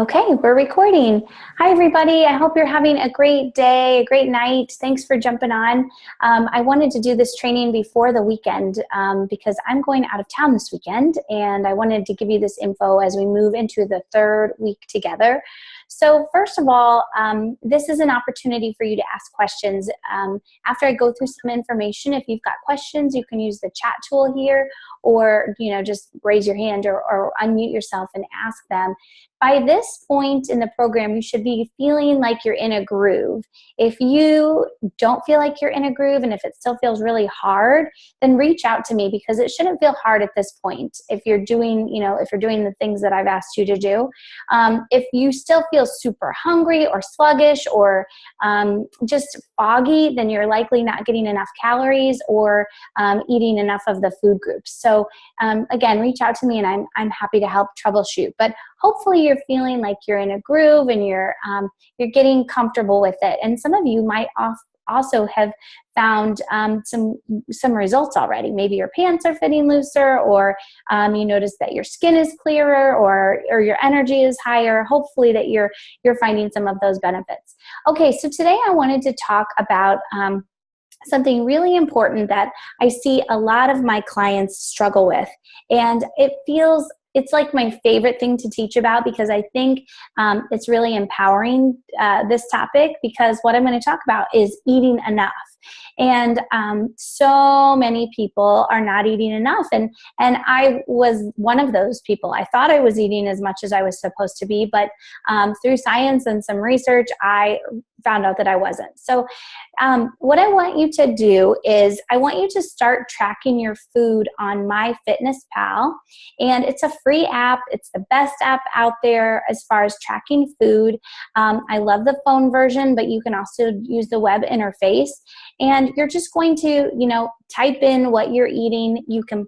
Okay, we're recording. Hi, everybody. I hope you're having a great day, a great night. Thanks for jumping on. I wanted to do this training before the weekend because I'm going out of town this weekend, and I wanted to give you this info as we move into the third week together. So first of all, this is an opportunity for you to ask questions. After I go through some information, if you've got questions, you can use the chat tool here, or just raise your hand or unmute yourself and ask them. By this point in the program, you should be feeling like you're in a groove. If you don't feel like you're in a groove and if it still feels really hard, then reach out to me, because it shouldn't feel hard at this point if you're doing, if you're doing the things that I've asked you to do. If you still feel super hungry or sluggish or just foggy, then you're likely not getting enough calories or eating enough of the food groups. So again, reach out to me and I'm happy to help troubleshoot. But hopefully you're feeling like you're in a groove and you're getting comfortable with it. And some of you might also have found some results already. Maybe your pants are fitting looser, or you notice that your skin is clearer, or your energy is higher. Hopefully that you're finding some of those benefits. Okay, so today I wanted to talk about something really important that I see a lot of my clients struggle with, and it's like my favorite thing to teach about, because I think it's really empowering, this topic, because what I'm going to talk about is eating enough. And so many people are not eating enough. And I was one of those people. I thought I was eating as much as I was supposed to be, but through science and some research, I found out that I wasn't. So what I want you to do is I want you to start tracking your food on MyFitnessPal. And it's a free app. It's the best app out there as far as tracking food. I love the phone version, but you can also use the web interface. And you're just going to, type in what you're eating. You can,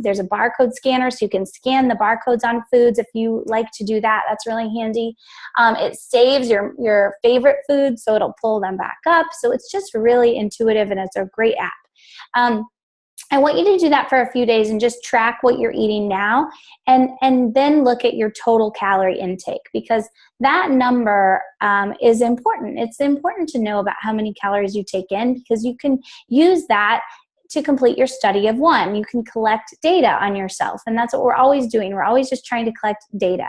there's a barcode scanner, so you can scan the barcodes on foods if you like to do that. That's really handy. It saves your favorite foods, so it'll pull them back up. So it's just really intuitive, and it's a great app. I want you to do that for a few days and just track what you're eating now, and then look at your total calorie intake, because that number is important. It's important to know about how many calories you take in, because you can use that to complete your study of one. You can collect data on yourself, and that's what we're always doing. We're always just trying to collect data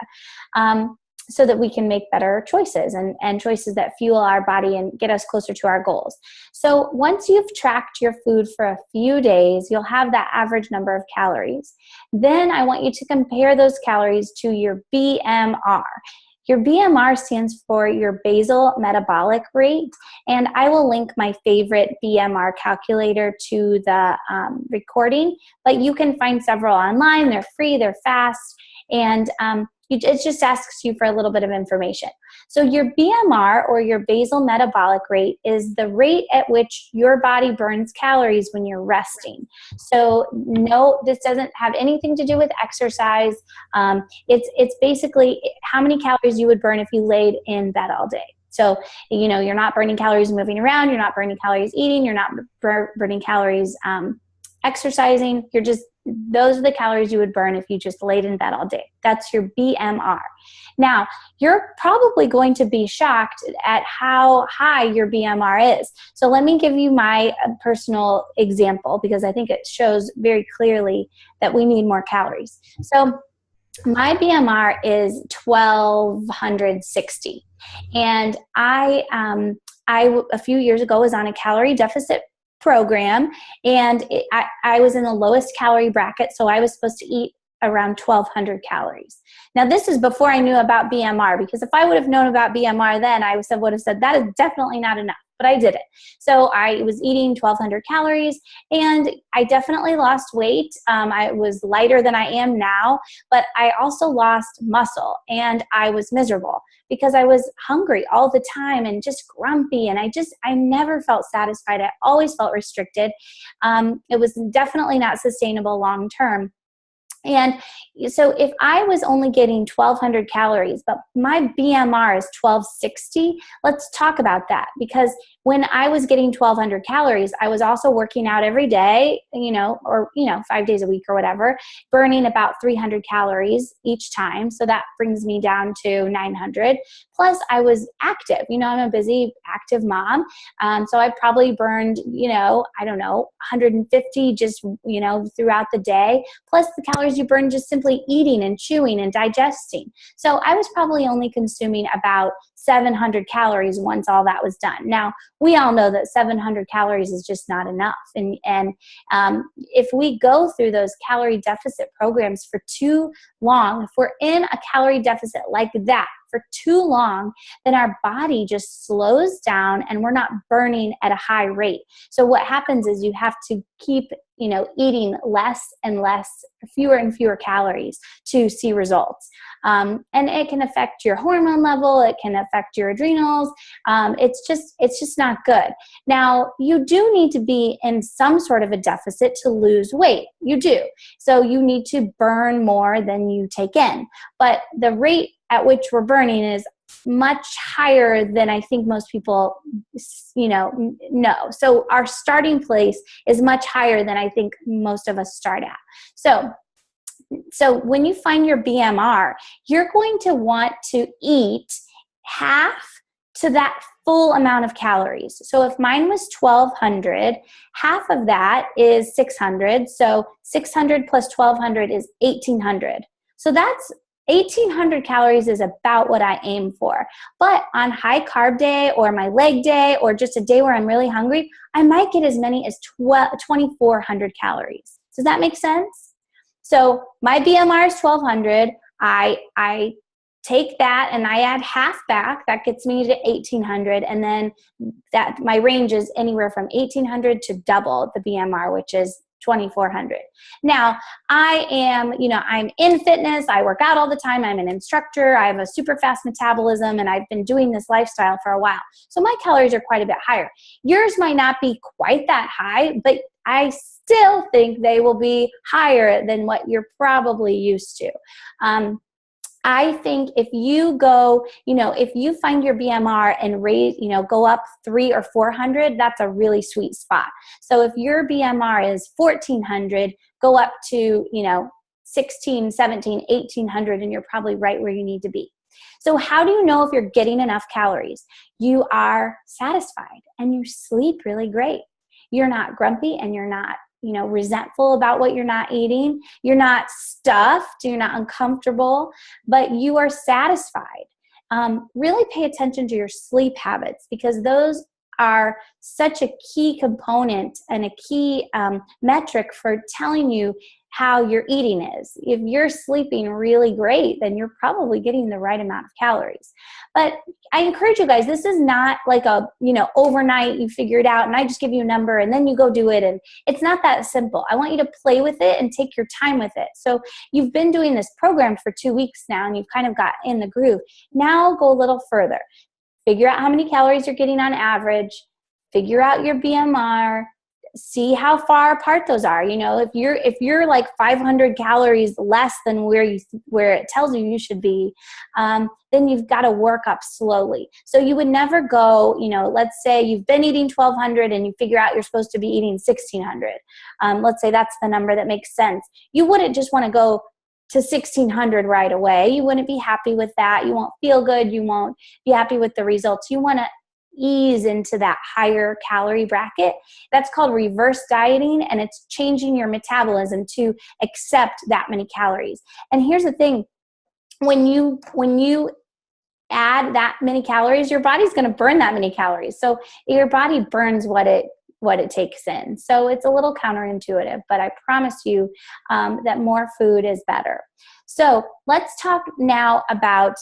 so that we can make better choices and choices that fuel our body and get us closer to our goals. So once you've tracked your food for a few days, you'll have that average number of calories. Then I want you to compare those calories to your BMR. Your BMR stands for your basal metabolic rate, and I will link my favorite BMR calculator to the recording, but you can find several online. They're free, they're fast, and it just asks you for a little bit of information. So your BMR, or your basal metabolic rate, is the rate at which your body burns calories when you're resting. So no, this doesn't have anything to do with exercise. It's basically how many calories you would burn if you laid in bed all day. So, you're not burning calories moving around, you're not burning calories eating, you're not burning calories exercising. Those are the calories you would burn if you just laid in bed all day. That's your BMR. Now, you're probably going to be shocked at how high your BMR is. So let me give you my personal example, because I think it shows very clearly that we need more calories. So my BMR is 1260. And I a few years ago was on a calorie deficit program, and I was in the lowest calorie bracket, so I was supposed to eat around 1,200 calories. Now, this is before I knew about BMR, because if I would have known about BMR then, I would have said that is definitely not enough, but I didn't. So I was eating 1,200 calories, and I definitely lost weight. I was lighter than I am now, but I also lost muscle, and I was miserable because I was hungry all the time and just grumpy, and I never felt satisfied. I always felt restricted. It was definitely not sustainable long term. And so if I was only getting 1,200 calories, but my BMR is 1,260, let's talk about that. Because when I was getting 1,200 calories, I was also working out every day, or 5 days a week or whatever, burning about 300 calories each time. So that brings me down to 900. Plus I was active, I'm a busy, active mom. So I probably burned, 150 just, throughout the day, plus the calories you burn just simply eating and chewing and digesting. So I was probably only consuming about 700 calories once all that was done. Now, we all know that 700 calories is just not enough. And if we go through those calorie deficit programs for too long, if we're in a calorie deficit like that for too long, then our body just slows down and we're not burning at a high rate. So what happens is you have to keep eating less and less, fewer and fewer calories to see results. And it can affect your hormone level. It can affect your adrenals. It's just not good. Now, you do need to be in some sort of a deficit to lose weight. You do. So you need to burn more than you take in. But the rate at which we're burning is much higher than I think most people, know. So our starting place is much higher than I think most of us start at. So when you find your BMR, you're going to want to eat half to that full amount of calories. So if mine was 1,200, half of that is 600. So 600 plus 1,200 is 1,800. So that's 1,800 calories is about what I aim for. But on high carb day or my leg day or just a day where I'm really hungry, I might get as many as 2,400 calories. Does that make sense? So my BMR is 1,200. I take that and I add half back. That gets me to 1,800. And then that my range is anywhere from 1,800 to double the BMR, which is 2,400. Now, I am, I'm in fitness. I work out all the time. I'm an instructor. I have a super fast metabolism, and I've been doing this lifestyle for a while. So my calories are quite a bit higher. Yours might not be quite that high, but I still think they will be higher than what you're probably used to. I think if you go, if you find your BMR and raise, go up 300 or 400, that's a really sweet spot. So if your BMR is 1,400, go up to, 16, 17, 1,800, and you're probably right where you need to be. So how do you know if you're getting enough calories? You are satisfied and you sleep really great. You're not grumpy and you're not resentful about what you're not eating. You're not stuffed. You're not uncomfortable, but you are satisfied. Really pay attention to your sleep habits, because those are such a key component and a key metric for telling you how your eating is. If you're sleeping really great, then you're probably getting the right amount of calories. But I encourage you guys, this is not like a, overnight you figure it out and I just give you a number and then you go do it. And it's not that simple. I want you to play with it and take your time with it. So you've been doing this program for 2 weeks now and you've kind of got in the groove. Now go a little further. Figure out how many calories you're getting on average. Figure out your BMR. See how far apart those are. If you're like 500 calories less than where it tells you should be, then you've got to work up slowly. So you would never go, let's say you've been eating 1,200 and you figure out you're supposed to be eating 1,600. Let's say that's the number that makes sense. You wouldn't just want to go to 1,600 right away. You wouldn't be happy with that. You won't feel good. You won't be happy with the results. You want to ease into that higher calorie bracket. That's called reverse dieting, and it's changing your metabolism to accept that many calories. And here's the thing, when you add that many calories, your body's going to burn that many calories. So your body burns what it takes in. So it's a little counterintuitive, but I promise you that more food is better. So let's talk now about,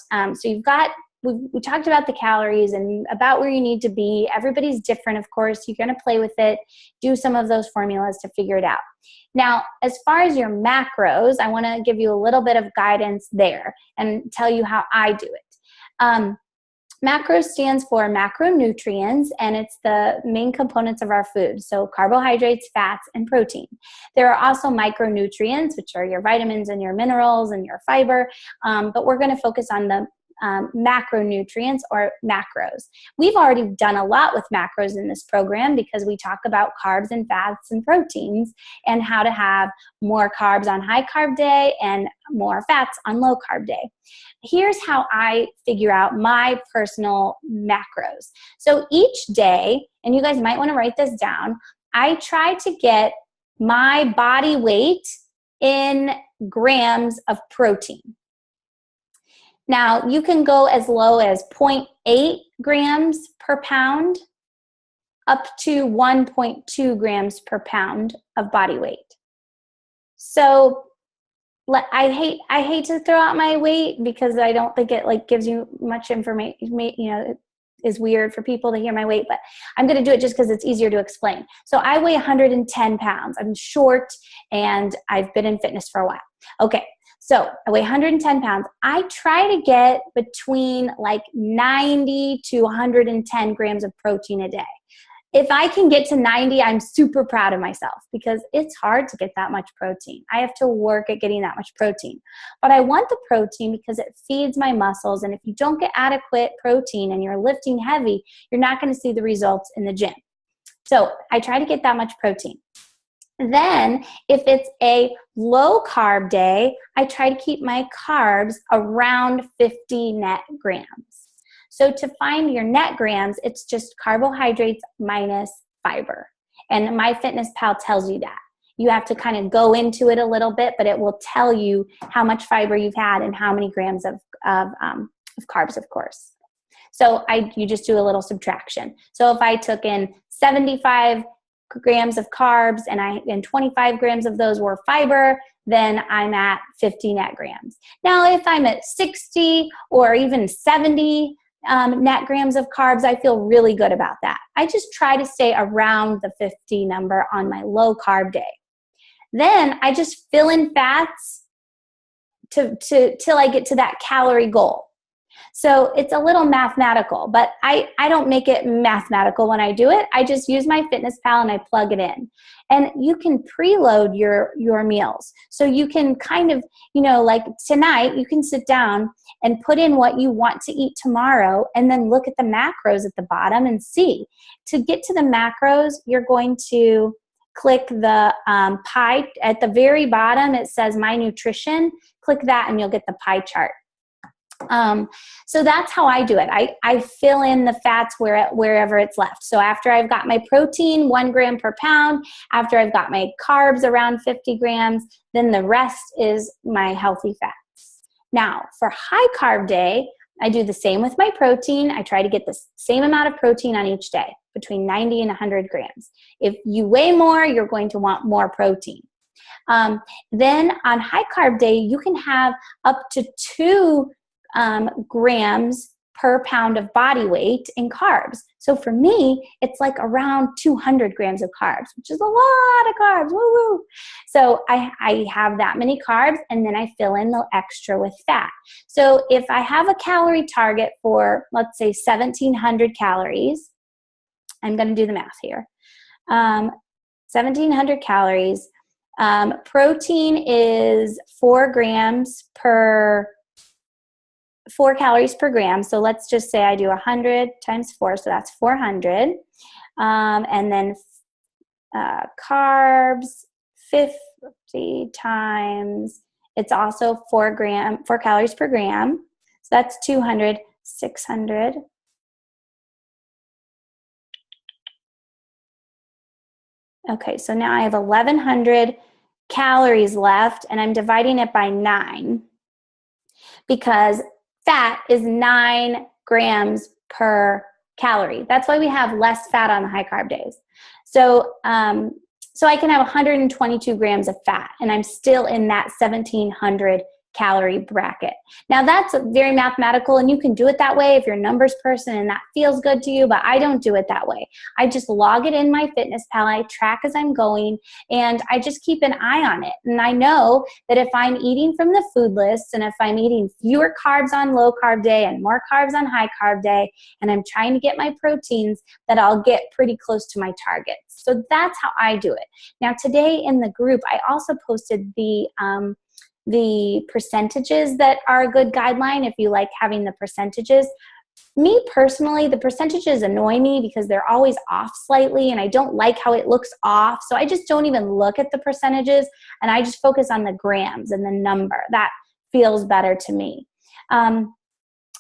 we talked about the calories and about where you need to be. Everybody's different, of course. You're going to play with it, do some of those formulas to figure it out. Now, as far as your macros, I want to give you a little bit of guidance there and tell you how I do it. Macros stands for macronutrients, and it's the main components of our food. So carbohydrates, fats, and protein. There are also micronutrients, which are your vitamins and your minerals and your fiber, but we're going to focus on the macronutrients or macros. We've already done a lot with macros in this program because we talk about carbs and fats and proteins and how to have more carbs on high carb day and more fats on low carb day. Here's how I figure out my personal macros. So each day, and you guys might want to write this down, I try to get my body weight in grams of protein. Now, you can go as low as 0.8 grams per pound up to 1.2 grams per pound of body weight. So I hate to throw out my weight because I don't think it gives you much information. It is weird for people to hear my weight, but I'm going to do it just because it's easier to explain. So I weigh 110 pounds. I'm short and I've been in fitness for a while. Okay. So I weigh 110 pounds. I try to get between 90 to 110 grams of protein a day. If I can get to 90, I'm super proud of myself because it's hard to get that much protein. I have to work at getting that much protein. But I want the protein because it feeds my muscles. And if you don't get adequate protein and you're lifting heavy, you're not going to see the results in the gym. So I try to get that much protein. Then, if it's a low carb day, I try to keep my carbs around 50 net grams. So to find your net grams, it's just carbohydrates minus fiber. And MyFitnessPal tells you that. You have to kind of go into it a little bit, but it will tell you how much fiber you've had and how many grams of carbs, of course. So you just do a little subtraction. So if I took in 75 grams of carbs and 25 grams of those were fiber, then I'm at 50 net grams. Now, if I'm at 60 or even 70 net grams of carbs, I feel really good about that. I just try to stay around the 50 number on my low carb day. Then I just fill in fats till I get to that calorie goal. So it's a little mathematical, but I don't make it mathematical when I do it. I just use MyFitnessPal and I plug it in. And you can preload your meals. So you can kind of, tonight, you can sit down and put in what you want to eat tomorrow and then look at the macros at the bottom and see. To get to the macros, you're going to click the pie. At the very bottom, it says My Nutrition. Click that and you'll get the pie chart. So that's how I do it. I fill in the fats wherever it's left. So after I've got my protein, 1 gram per pound, after I've got my carbs around 50 grams, then the rest is my healthy fats. Now, for high carb day, I do the same with my protein. I try to get the same amount of protein on each day, between 90 and 100 grams. If you weigh more, you're going to want more protein. Then on high carb day, you can have up to 2 grams per pound of body weight in carbs. So for me, it's around 200 grams of carbs, which is a lot of carbs. Woo-woo. So I have that many carbs, and then I fill in the extra with fat. So if I have a calorie target for, let's say, 1,700 calories, I'm going to do the math here. 1,700 calories. Protein is 4 calories per gram. So let's just say I do 100 times 4, so that's 400. And then carbs, 50 times, it's also 4 calories per gram. So that's 200, 600. Okay, so now I have 1,100 calories left, and I'm dividing it by 9 because fat is 9 grams per calorie. That's why we have less fat on the high carb days. So I can have 122 grams of fat, and I'm still in that 1,700 calorie bracket. Now that's very mathematical, and you can do it that way if you're a numbers person and that feels good to you, but I don't do it that way. I just log it in my FitnessPal, I track as I'm going, and I just keep an eye on it. And I know that if I'm eating from the food list, and if I'm eating fewer carbs on low carb day and more carbs on high carb day, and I'm trying to get my proteins, that I'll get pretty close to my targets. So that's how I do it. Now today in the group, I also posted the percentages that are a good guideline if you like having the percentages. Me personally, the percentages annoy me because they're always off slightly, and I don't like how it looks off. So I just don't even look at the percentages, and I just focus on the grams and the number. That feels better to me. And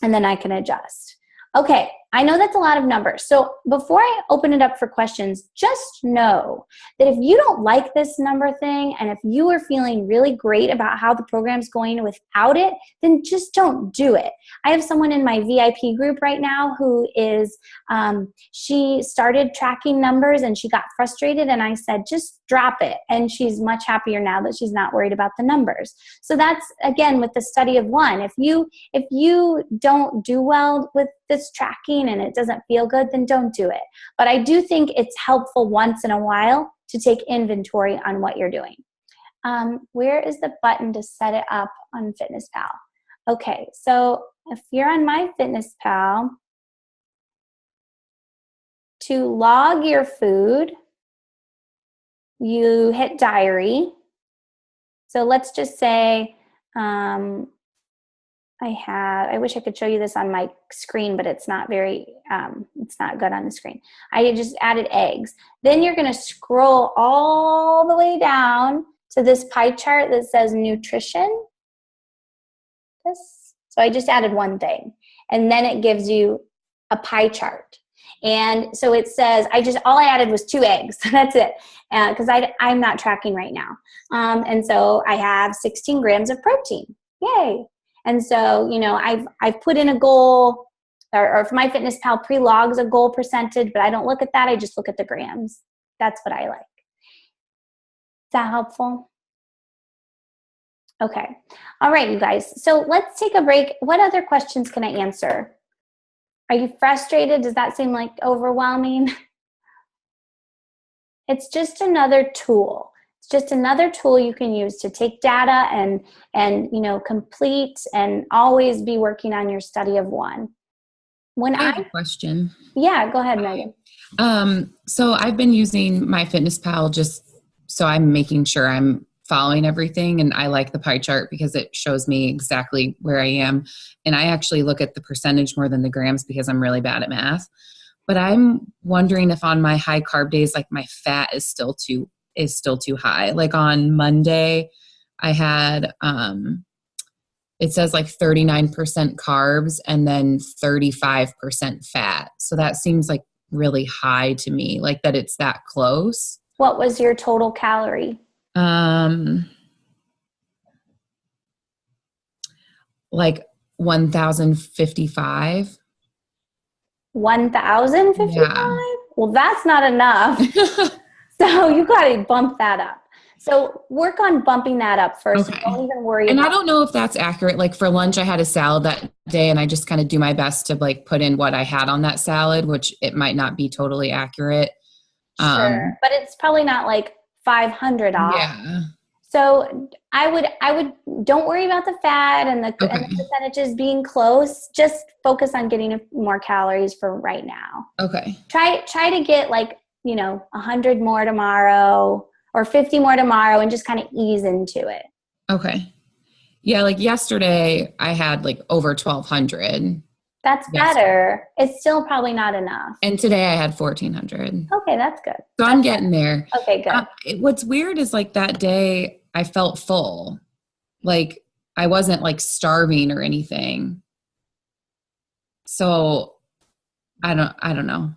then I can adjust. Okay, I know that's a lot of numbers. So before I open it up for questions, just know that if you don't like this number thing, and if you are feeling really great about how the program's going without it, then just don't do it. I have someone in my VIP group right now who is, she started tracking numbers and she got frustrated, and I said, just drop it. And she's much happier now that she's not worried about the numbers. So that's, again, with the study of one. If you don't do well with this tracking and it doesn't feel good, then don't do it. But I do think it's helpful once in a while to take inventory on what you're doing. Where is the button to set it up on FitnessPal? Okay, so if you're on My FitnessPal, to log your food, you hit diary. So let's just say, I wish I could show you this on my screen, but it's not very, it's not good on the screen. I just added eggs. Then you're gonna scroll all the way down to this pie chart that says nutrition. So I just added one thing, and then it gives you a pie chart. And so it says, all I added was 2 eggs. That's it, because I'm not tracking right now. And so I have 16 grams of protein. Yay. And so, you know, I've put in a goal, or if My FitnessPal pre-logs a goal percentage, but I don't look at that. I just look at the grams. That's what I like. Is that helpful? Okay. All right, you guys. So let's take a break. What other questions can I answer? Are you frustrated? Does that seem like overwhelming? It's just another tool. It's just another tool you can use to take data and you know, complete and always be working on your study of one. I have a question. Yeah, go ahead, Megan. So I've been using My FitnessPal just so I'm making sure I'm following everything, and I like the pie chart because it shows me exactly where I am. And I actually look at the percentage more than the grams because I'm really bad at math. But I'm wondering if on my high carb days, like my fat is still too high. Like on Monday, I had, it says like 39% carbs and then 35% fat. So that seems like really high to me, like that it's that close. What was your total calorie? Like 1,055. 1,055? Yeah. Well, that's not enough. So you got to bump that up. So work on bumping that up first. Okay. Don't even worry and about I don't know if that's accurate. Like for lunch, I had a salad that day, and I just kind of do my best to like put in what I had on that salad, which it might not be totally accurate. Sure, but it's probably not like 500 off. Yeah. So I would don't worry about the fat and the percentages being close. Just focus on getting more calories for right now. Okay. Try to get like, you know, 100 more tomorrow or 50 more tomorrow, and just kind of ease into it. Okay. Yeah, like yesterday I had like over 1,200. That's better. It's still probably not enough. And today I had 1,400. Okay, that's good. So I'm getting there. Okay, good. What's weird is like that day I felt full. Like I wasn't like starving or anything. So I don't know.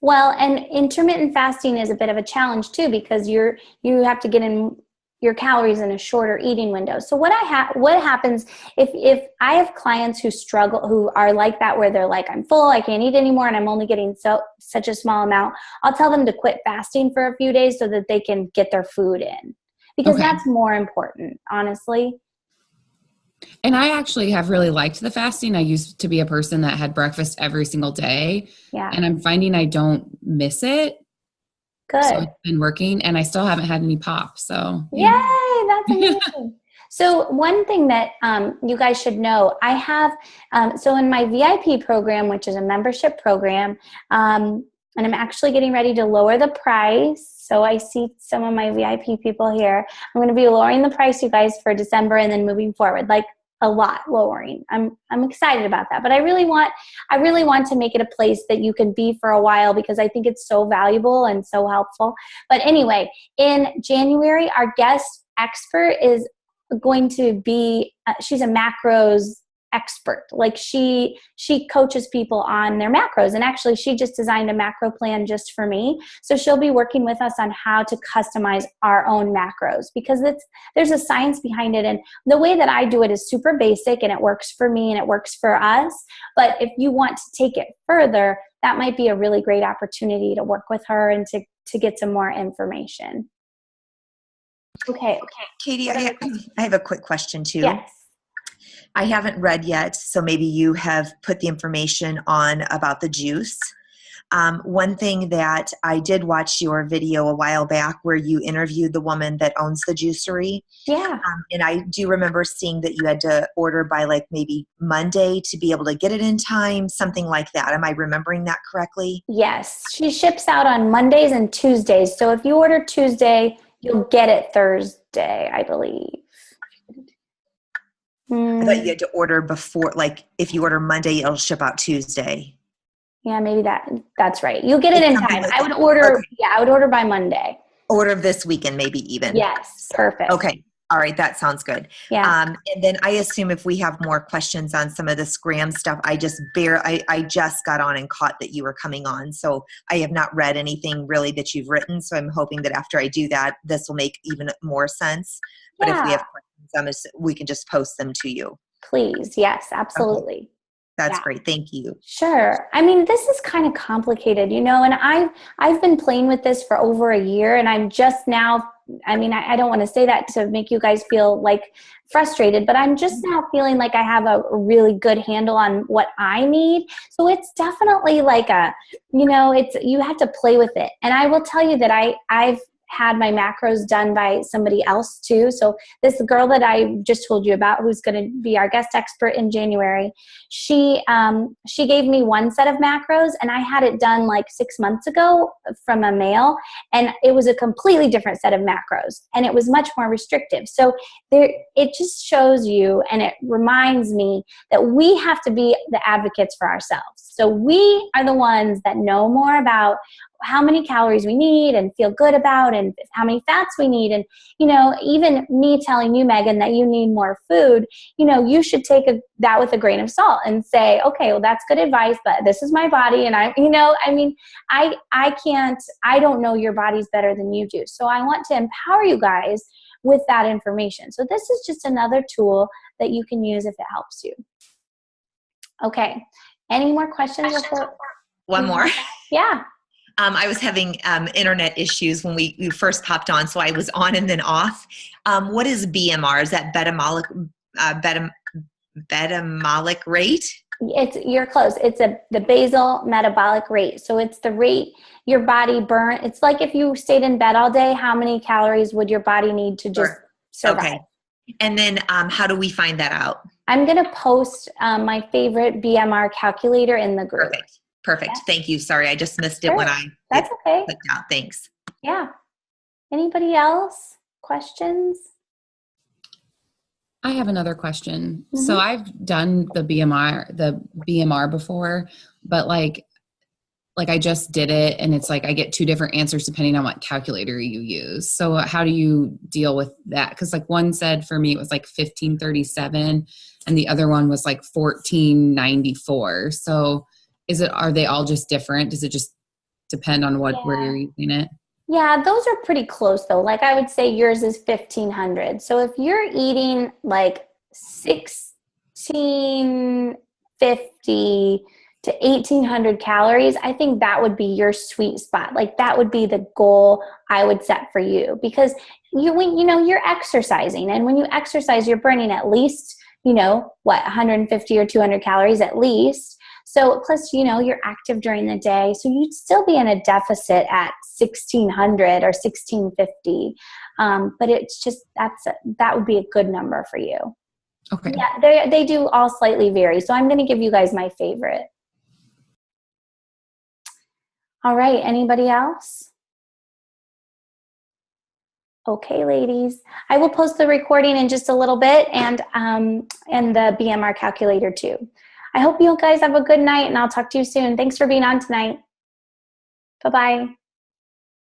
Well, and intermittent fasting is a bit of a challenge too, because you have to get in your calories in a shorter eating window. So what happens if I have clients who struggle, who are like that, where they're like, I'm full, I can't eat anymore, and I'm only getting such a small amount, I'll tell them to quit fasting for a few days so that they can get their food in, because that's more important, honestly. And I actually have really liked the fasting. I used to be a person that had breakfast every single day. Yeah. And I'm finding I don't miss it. So Good. it's been working and I still haven't had any pop. So yeah. Yay, that's amazing. So one thing that you guys should know, I have, so in my VIP program, which is a membership program, and I'm actually getting ready to lower the price. So I see some of my VIP people here. I'm going to be lowering the price, you guys, for December and then moving forward, like a lot lowering. I'm excited about that, but I really want to make it a place that you can be for a while because I think it's so valuable and so helpful. But anyway, in January, our guest expert is going to be, she's a macros expert. Like she coaches people on their macros, and actually she just designed a macro plan just for me. So she'll be working with us on how to customize our own macros because there's a science behind it. And the way that I do it is super basic and it works for me and it works for us. But if you want to take it further, that might be a really great opportunity to work with her and to get some more information. Okay. Katie, I have a quick question too. Yes. I haven't read yet, so maybe you have put the information on about the juice. One thing that I did watch your video a while back where you interviewed the woman that owns the juicery. Yeah. And I do remember seeing that you had to order by like maybe Monday to be able to get it in time, something like that. Am I remembering that correctly? Yes. She ships out on Mondays and Tuesdays. So if you order Tuesday, you'll get it Thursday, I believe. I thought you had to order before, like if you order Monday, it'll ship out Tuesday. Yeah, maybe that's right. You'll get it in time. Like I would order, I would order by Monday. Order this weekend, maybe even. Yes, perfect. Okay. All right. That sounds good. Yeah. And then I assume if we have more questions on some of this Graham stuff, I just got on and caught that you were coming on. So I have not read anything really that you've written. So I'm hoping that after I do that, this will make even more sense. But if we have questions, we can just post them to you. Please. Yes, absolutely. Okay. That's great. Thank you. Sure. I mean, this is kind of complicated, and I've been playing with this for over a year, and I'm just now, I mean, I don't want to say that to make you guys feel like frustrated, but I'm just now feeling like I have a really good handle on what I need. So it's definitely like you have to play with it. And I will tell you that I've had my macros done by somebody else too. So this girl that I just told you about, who's going to be our guest expert in January, she gave me one set of macros, and I had it done like 6 months ago from a male, and it was a completely different set of macros, and it was much more restrictive. So it just shows you, and it reminds me that we have to be the advocates for ourselves. So we are the ones that know more about how many calories we need and feel good about, and how many fats we need. And, even me telling you, Megan, that you need more food, you should take that with a grain of salt and say, okay, well, that's good advice, but this is my body. And I don't know your bodies better than you do. So I want to empower you guys with that information. So this is just another tool that you can use if it helps you. Okay. Any more questions? One more. Yeah. I was having internet issues when we first popped on, so I was on and then off. What is BMR? Is that betamolic rate? You're close. It's the basal metabolic rate. So it's the rate your body burn. It's like if you stayed in bed all day, how many calories would your body need to just survive? Okay. And then how do we find that out? I'm going to post my favorite BMR calculator in the group. Perfect. Yeah. Thank you. Sorry, I just missed it when I clicked out. Thanks. Yeah. Anybody else? Questions? I have another question. Mm-hmm. So I've done the BMR before, but like I just did it, and it's like I get two different answers depending on what calculator you use. So how do you deal with that? Because like one said for me it was like 1537, and the other one was like 1494. So are they all just different? Does it just depend on where you're using it? Yeah, those are pretty close though. Like I would say yours is 1500. So if you're eating like 1650 to 1800 calories, I think that would be your sweet spot. Like that would be the goal I would set for you, because you're exercising, and when you exercise, you're burning at least you know, what, 150 or 200 calories at least. So plus, you know, you're active during the day. So you'd still be in a deficit at 1600 or 1650. But it's just, that would be a good number for you. Okay. Yeah, they do all slightly vary. So I'm going to give you guys my favorite. All right. Anybody else? Okay, ladies. I will post the recording in just a little bit and the BMR calculator too. I hope you guys have a good night, and I'll talk to you soon. Thanks for being on tonight. Bye-bye.